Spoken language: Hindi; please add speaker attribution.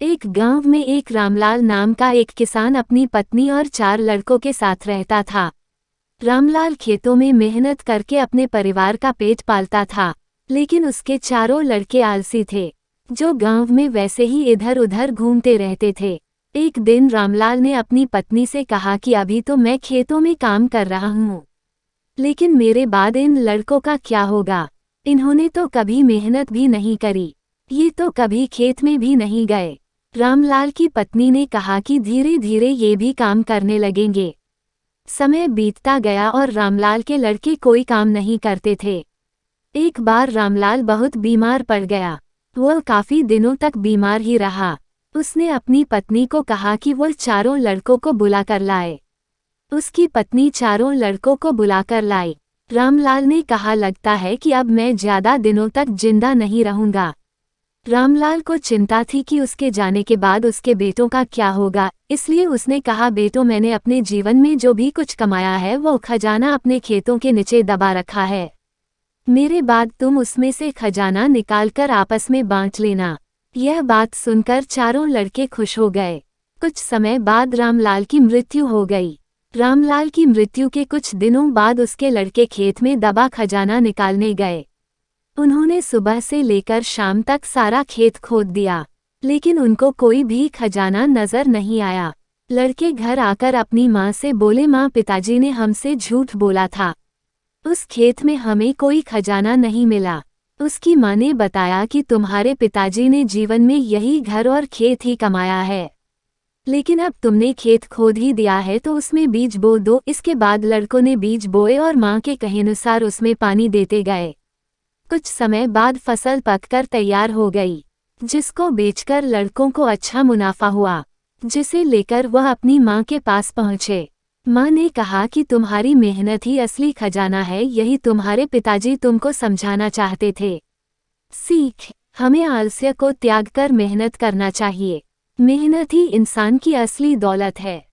Speaker 1: एक गांव में एक रामलाल नाम का एक किसान अपनी पत्नी और 4 लड़कों के साथ रहता था। रामलाल खेतों में मेहनत करके अपने परिवार का पेट पालता था, लेकिन उसके चारों लड़के आलसी थे, जो गांव में वैसे ही इधर उधर घूमते रहते थे। एक दिन रामलाल ने अपनी पत्नी से कहा कि अभी तो मैं खेतों में काम कर रहा हूँ, लेकिन मेरे बाद इन लड़कों का क्या होगा? इन्होंने तो कभी मेहनत भी नहीं करी, ये तो कभी खेत में भी नहीं गए। रामलाल की पत्नी ने कहा कि धीरे धीरे ये भी काम करने लगेंगे। समय बीतता गया और रामलाल के लड़के कोई काम नहीं करते थे। एक बार रामलाल बहुत बीमार पड़ गया। वह काफी दिनों तक बीमार ही रहा। उसने अपनी पत्नी को कहा कि वह चारों लड़कों को बुलाकर लाए। उसकी पत्नी चारों लड़कों को बुलाकर लाई। रामलाल ने कहा, लगता है कि अब मैं ज्यादा दिनों तक जिंदा नहीं रहूंगा। रामलाल को चिंता थी कि उसके जाने के बाद उसके बेटों का क्या होगा, इसलिए उसने कहा, बेटों, मैंने अपने जीवन में जो भी कुछ कमाया है वो खजाना अपने खेतों के नीचे दबा रखा है। मेरे बाद तुम उसमें से खजाना निकालकर आपस में बांट लेना। यह बात सुनकर चारों लड़के खुश हो गए। कुछ समय बाद रामलाल की मृत्यु हो गई। रामलाल की मृत्यु के कुछ दिनों बाद उसके लड़के खेत में दबा खजाना निकालने गए। उन्होंने सुबह से लेकर शाम तक सारा खेत खोद दिया, लेकिन उनको कोई भी खजाना नजर नहीं आया। लड़के घर आकर अपनी माँ से बोले, माँ, पिताजी ने हमसे झूठ बोला था, उस खेत में हमें कोई खजाना नहीं मिला। उसकी माँ ने बताया कि तुम्हारे पिताजी ने जीवन में यही घर और खेत ही कमाया है, लेकिन अब तुमने खेत खोद ही दिया है तो उसमें बीज बो दो। इसके बाद लड़कों ने बीज बोए और माँ के कहेनुसार उसमें पानी देते गए। कुछ समय बाद फसल पककर तैयार हो गई, जिसको बेचकर लड़कों को अच्छा मुनाफा हुआ, जिसे लेकर वह अपनी माँ के पास पहुँचे। माँ ने कहा कि तुम्हारी मेहनत ही असली खजाना है, यही तुम्हारे पिताजी तुमको समझाना चाहते थे। सीख, हमें आलस्य को त्याग कर मेहनत करना चाहिए। मेहनत ही इंसान की असली दौलत है।